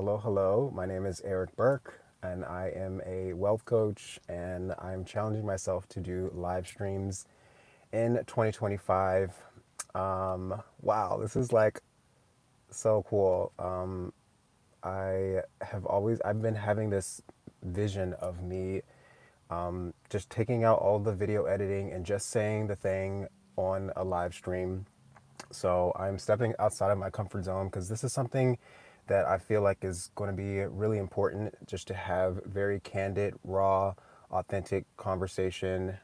Hello. My name is Eric Burke, and I am a wealth coach, and I'm challenging myself to do live streams in 2025. Wow, this is like so cool. I've been having this vision of me just taking out all the video editing and just saying the thing on a live stream. So I'm stepping outside of my comfort zone because this is something that I feel like is going to be really important just to have very candid, raw, authentic conversation.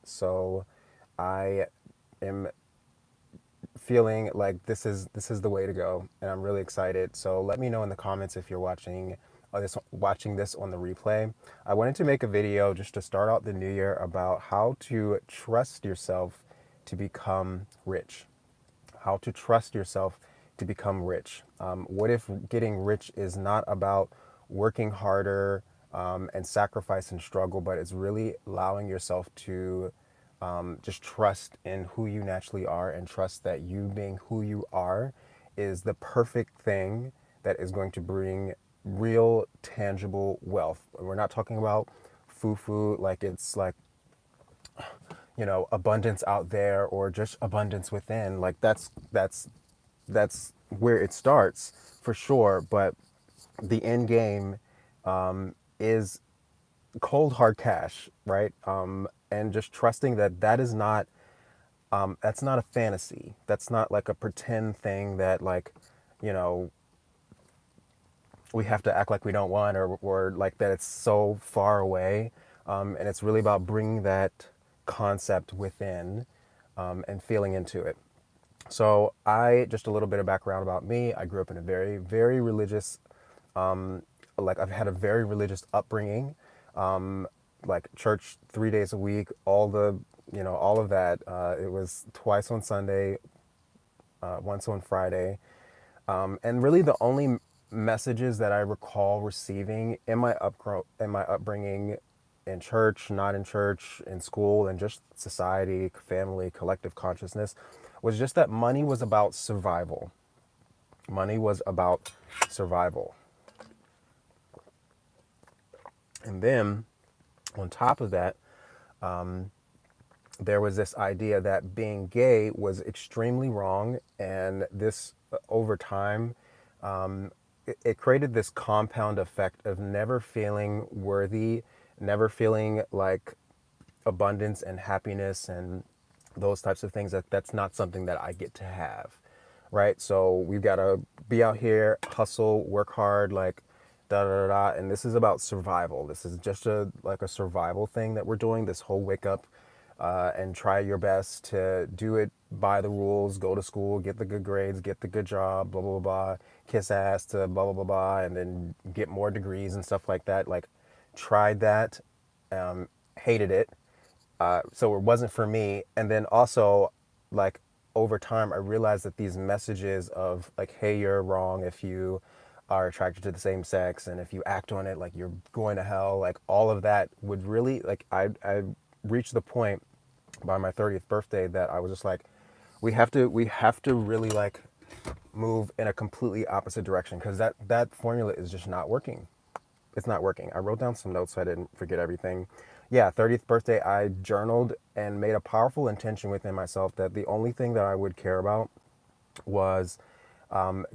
So I am feeling like this is the way to go, and I'm really excited. So let me know in the comments if you're watching this on the replay. I wanted to make a video just to start out the new year about how to trust yourself to become rich. How to trust yourself to become rich. What if getting rich is not about working harder and sacrifice and struggle, but it's really allowing yourself to just trust in who you naturally are and trust that you being who you are is the perfect thing that is going to bring real tangible wealth. We're not talking about foo-foo like it's like abundance out there or just abundance within. Like that's where it starts for sure, but the end game is cold hard cash, right? And just trusting that that's not a fantasy. That's not like a pretend thing that like, you know, we have to act like we don't want, or like that it's so far away. And it's really about bringing that concept within and feeling into it. So just a little bit of background about me. I grew up in a very, very religious, like I've had a very religious upbringing, like church 3 days a week, all of that. It was twice on Sunday, once on Friday. And really the only messages that I recall receiving in my upbringing in church, not in church, in school, and just society, family, collective consciousness was just that money was about survival. Money was about survival. And then on top of that, there was this idea that being gay was extremely wrong, and this over time it created this compound effect of never feeling worthy, never feeling like abundance and happiness and those types of things. That's not something that I get to have, right? So we've got to be out here, hustle, work hard, like da da da da. And this is about survival. This is just a survival thing that we're doing. This whole wake up and try your best to do it by the rules. Go to school, get the good grades, get the good job, blah blah blah. Kiss ass to blah blah blah blah, and then get more degrees and stuff like that. Like tried that, hated it, so it wasn't for me. And then also, like over time, I realized that these messages of like, "Hey, you're wrong if you are attracted to the same sex, and if you act on it, like you're going to hell." Like all of that would really like I reached the point by my 30th birthday that I was just like, we have to really like move in a completely opposite direction because that formula is just not working. It's not working. I wrote down some notes so I didn't forget everything. Yeah, 30th birthday, I journaled and made a powerful intention within myself that the only thing that I would care about was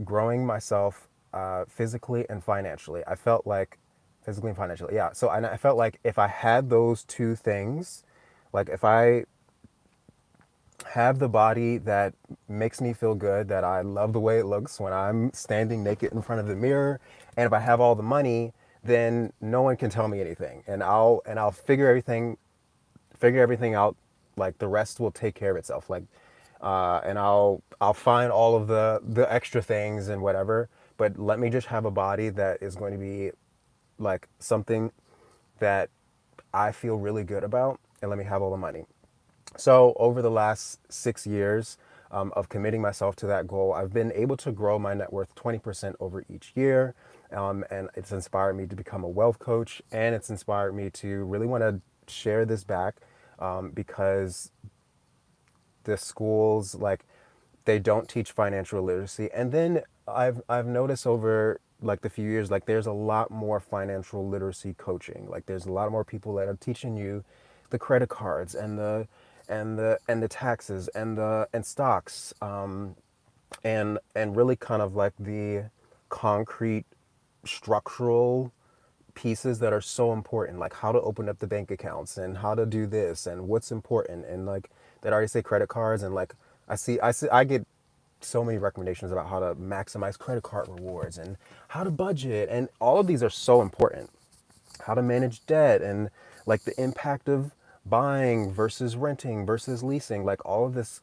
growing myself physically and financially. I felt like physically and financially, yeah. So I felt like if I had those two things, like if I have the body that makes me feel good, that I love the way it looks when I'm standing naked in front of the mirror, and if I have all the money, then no one can tell me anything, and I'll figure everything out. Like the rest will take care of itself. Like, and I'll find all of the extra things and whatever. But let me just have a body that is going to be like something that I feel really good about, and let me have all the money. So over the last 6 years of committing myself to that goal, I've been able to grow my net worth 20% over each year. And it's inspired me to become a wealth coach. And it's inspired me to really want to share this back because the schools, like, they don't teach financial literacy. And then I've noticed over like the few years, like there's a lot more financial literacy coaching. Like there's a lot more people that are teaching you the credit cards and the taxes and the and stocks, and really kind of like the concrete structural pieces that are so important, like how to open up the bank accounts and how to do this and what's important, and like that I already say credit cards, and like I get so many recommendations about how to maximize credit card rewards and how to budget, and all of these are so important. How to manage debt, and like the impact of buying versus renting versus leasing, like all of this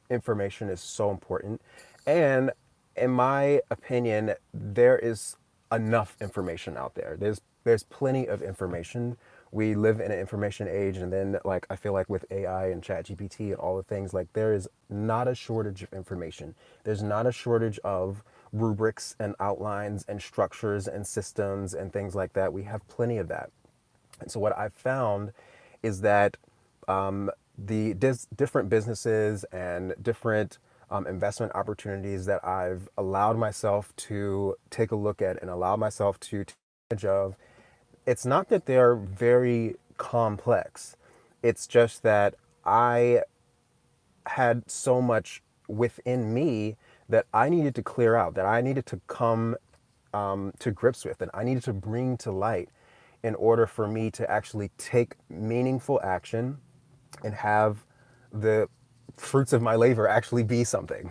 information is so important. And in my opinion, there is enough information out there. There's plenty of information. We live in an information age, and then like I feel like with AI and ChatGPT and all the things, like there is not a shortage of information. There's not a shortage of rubrics and outlines and structures and systems and things like that. We have plenty of that. And so what I've found is that the different businesses and different investment opportunities that I've allowed myself to take a look at and allow myself to take advantage of, it's not that they're very complex. It's just that I had so much within me that I needed to clear out, that I needed to come to grips with, and I needed to bring to light in order for me to actually take meaningful action and have the fruits of my labor actually be something.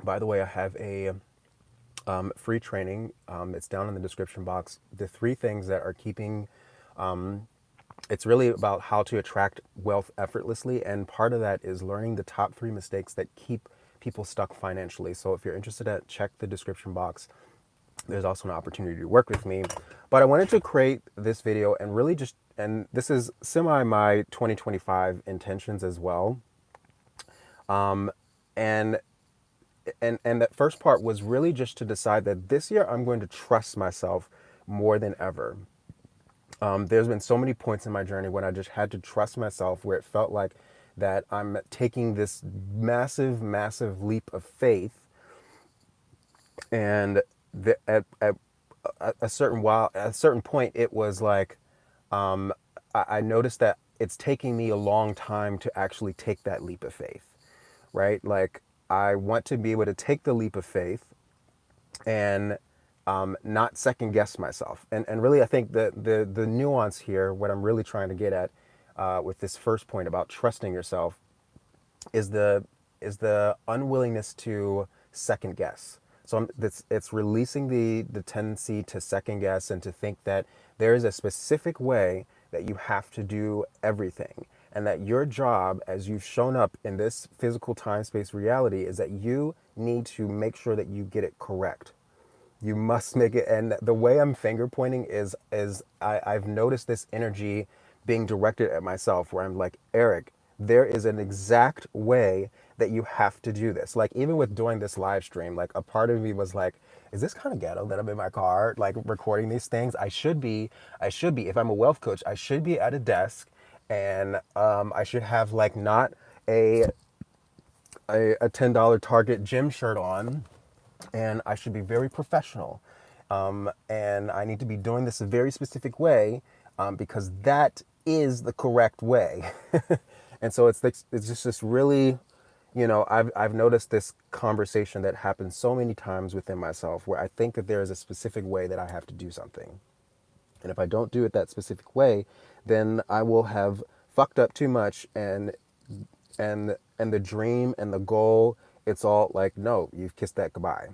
By the way, I have a free training. It's down in the description box. The three things that are keeping, it's really about how to attract wealth effortlessly. And part of that is learning the top three mistakes that keep people stuck financially. So if you're interested at, check the description box. There's also an opportunity to work with me. But I wanted to create this video and really just, and this is semi my 2025 intentions as well. And and that first part was really just to decide that this year I'm going to trust myself more than ever. There's been so many points in my journey when I just had to trust myself, where it felt like that I'm taking this massive, massive leap of faith, and at a certain point, it was like I noticed that it's taking me a long time to actually take that leap of faith, right? Like I want to be able to take the leap of faith and not second guess myself. And really, I think the nuance here, what I'm really trying to get at with this first point about trusting yourself, is the unwillingness to second guess. So it's releasing the tendency to second guess and to think that there is a specific way that you have to do everything, and that your job, as you've shown up in this physical time space reality, is that you need to make sure that you get it correct. You must make it. And the way I'm finger pointing is I've noticed this energy being directed at myself, where I'm like, Eric, there is an exact way that you have to do this. Like even with doing this live stream, like a part of me was like, is this kind of ghetto that I'm in my car like recording these things? I should be if I'm a wealth coach, I should be at a desk, and I should have like not a a $10 Target gym shirt on, and I should be very professional. And I need to be doing this a very specific way, because that is the correct way. And so it's just this really, I've noticed this conversation that happens so many times within myself, where I think that there is a specific way that I have to do something. And if I don't do it that specific way, then I will have fucked up too much, and the dream and the goal, it's all like, no, you've kissed that goodbye.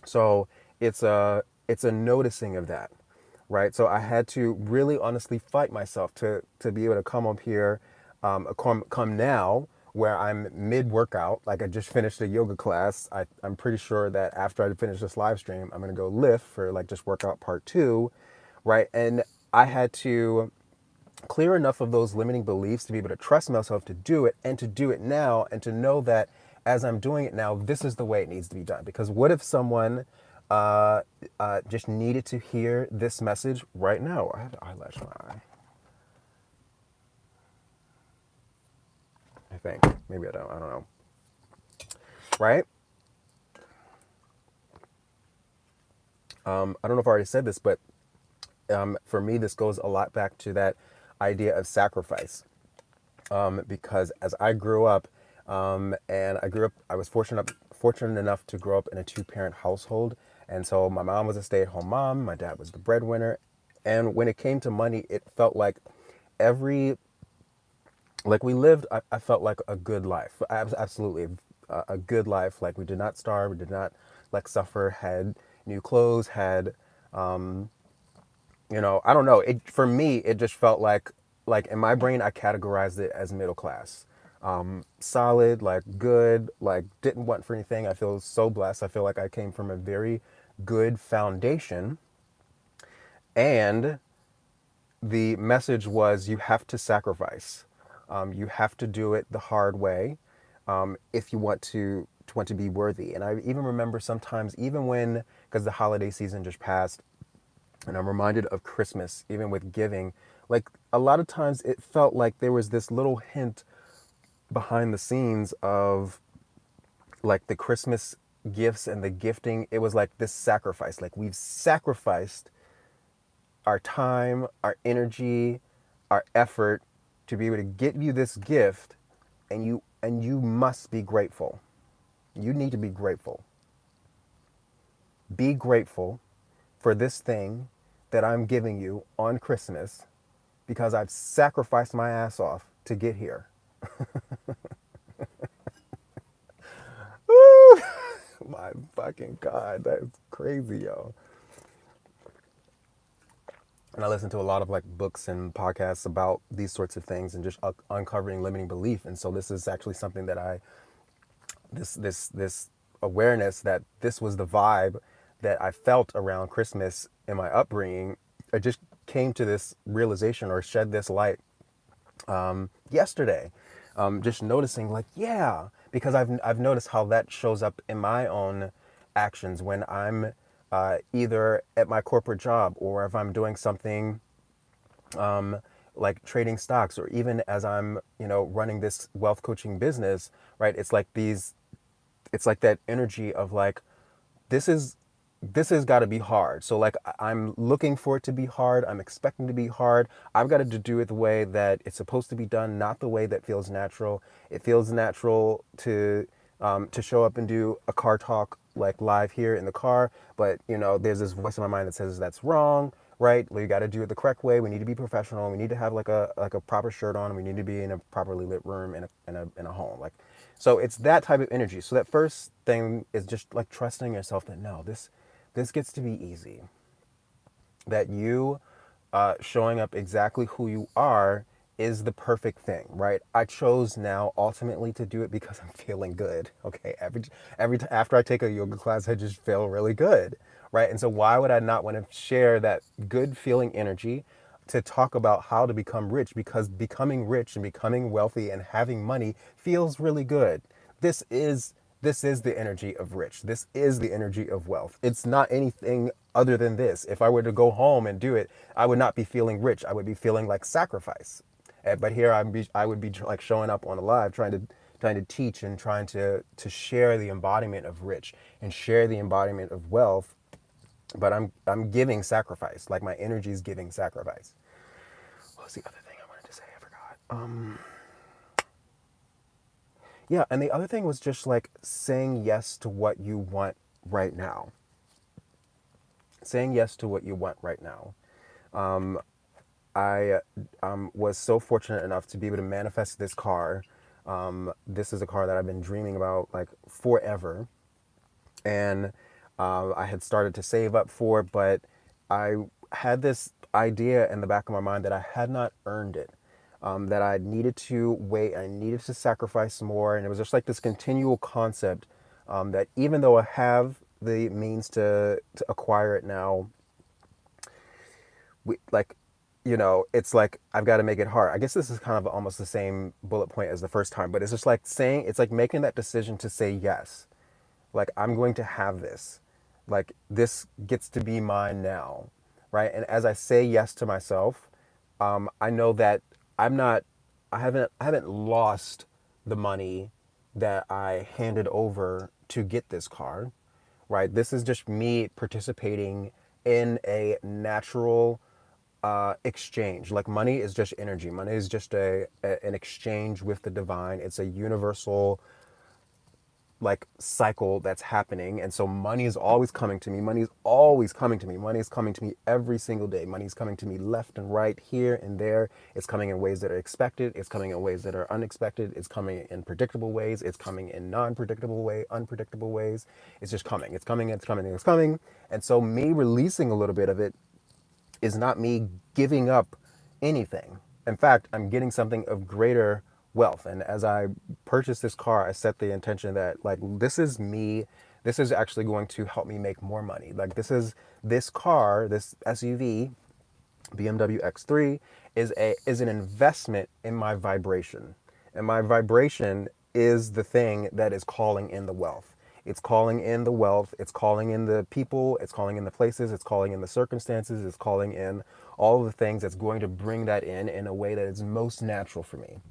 So it's a noticing of that, right? So I had to really honestly fight myself to be able to come up here, come now where I'm mid workout. Like I just finished a yoga class. I'm pretty sure that after I finish this live stream, I'm gonna go lift for like just workout part two, right? And I had to clear enough of those limiting beliefs to be able to trust myself to do it, and to do it now, and to know that as I'm doing it now, this is the way it needs to be done. Because what if someone just needed to hear this message right now? I have an eyelash in my eye. I think maybe I don't know. Right? I don't know if I already said this, but for me, this goes a lot back to that idea of sacrifice. Because as I grew up, I was fortunate enough to grow up in a two-parent household, and so my mom was a stay-at-home mom, my dad was the breadwinner, and when it came to money, it felt like every like we lived, I felt like a good life, absolutely a good life. Like we did not starve, we did not like suffer, had new clothes, had I don't know. It for me, it just felt like in my brain, I categorized it as middle class, solid, like good, like didn't want for anything. I feel so blessed. I feel like I came from a very good foundation, and the message was you have to sacrifice. You have to do it the hard way if you want to be worthy. And I even remember sometimes, even when because the holiday season just passed, and I'm reminded of Christmas, even with giving. Like a lot of times, it felt like there was this little hint behind the scenes of like the Christmas gifts and the gifting. It was like this sacrifice. Like we've sacrificed our time, our energy, our effort to be able to get you this gift, and you must be grateful. You need to be grateful. Be grateful for this thing that I'm giving you on Christmas because I've sacrificed my ass off to get here. My fucking God, that's crazy, yo. And I listen to a lot of like books and podcasts about these sorts of things and just uncovering limiting belief. And so this is actually something that this awareness that this was the vibe that I felt around Christmas in my upbringing. I just came to this realization or shed this light yesterday. Just noticing, like, yeah, because I've noticed how that shows up in my own actions when I'm either at my corporate job or if I'm doing something like trading stocks, or even as I'm running this wealth coaching business. Right? It's like that energy of like this is this has got to be hard. So like I'm looking for it to be hard. I'm expecting to be hard. I've got to do it the way that it's supposed to be done, not the way that feels natural. It feels natural to show up and do a car talk like live here in the car, but there's this voice in my mind that says that's wrong. Right? We got to do it the correct way. We need to be professional. We need to have like a proper shirt on. We need to be in a properly lit room in a home. Like, so it's that type of energy. So that first thing is just like trusting yourself that no, this gets to be easy. That you showing up exactly who you are is the perfect thing, right? I chose now ultimately to do it because I'm feeling good. Okay, after I take a yoga class, I just feel really good, right? And so why would I not want to share that good feeling energy to talk about how to become rich? Because becoming rich and becoming wealthy and having money feels really good. This is this is the energy of rich. This is the energy of wealth. It's not anything other than this. If I were to go home and do it, I would not be feeling rich. I would be feeling like sacrifice. But here I would be like showing up on a live, trying to teach and trying to share the embodiment of rich and share the embodiment of wealth. But I'm giving sacrifice. Like my energy is giving sacrifice. What was the other thing I wanted to say? I forgot. Yeah, and the other thing was just like saying yes to what you want right now. Saying yes to what you want right now. I was so fortunate enough to be able to manifest this car. This is a car that I've been dreaming about like forever, and I had started to save up for, but I had this idea in the back of my mind that I had not earned it, that I needed to wait, I needed to sacrifice more, and it was just like this continual concept that even though I have the means to acquire it now, like it's like I've got to make it hard. I guess this is kind of almost the same bullet point as the first time, but it's just like saying, it's like making that decision to say yes. Like I'm going to have this. Like this gets to be mine now, right? And as I say yes to myself, I know that I'm not I haven't lost the money that I handed over to get this car, right? This is just me participating in a natural exchange. Like money is just energy. Money is just an exchange with the divine. It's a universal like cycle that's happening, and so money is always coming to me. Money is always coming to me. Money is coming to me every single day. Money is coming to me left and right, here and there. It's coming in ways that are expected. It's coming in ways that are unexpected. It's coming in predictable ways. It's coming in unpredictable ways. It's just coming. It's coming. It's coming. It's coming. And so me releasing a little bit of it is not me giving up anything. In fact, I'm getting something of greater wealth. And as I purchased this car, I set the intention that like this is me. This is actually going to help me make more money. Like this car, this SUV, BMW X3 is an investment in my vibration. And my vibration is the thing that is calling in the wealth. It's calling in the wealth, it's calling in the people, it's calling in the places, it's calling in the circumstances, it's calling in all of the things that's going to bring that in a way that is most natural for me.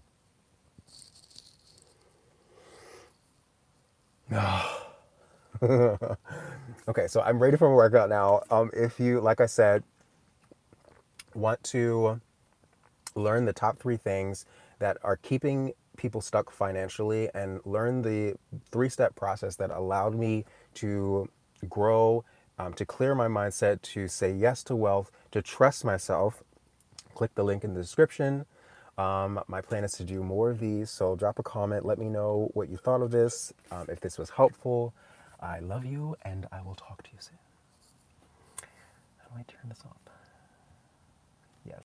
Okay, so I'm ready for a workout now. If you, like I said, want to learn the top three things that are keeping people stuck financially and learn the three-step process that allowed me to grow, to clear my mindset, to say yes to wealth, to trust myself, click the link in the description. My plan is to do more of these, so drop a comment. Let me know what you thought of this, if this was helpful. I love you, and I will talk to you soon. How do I turn this off?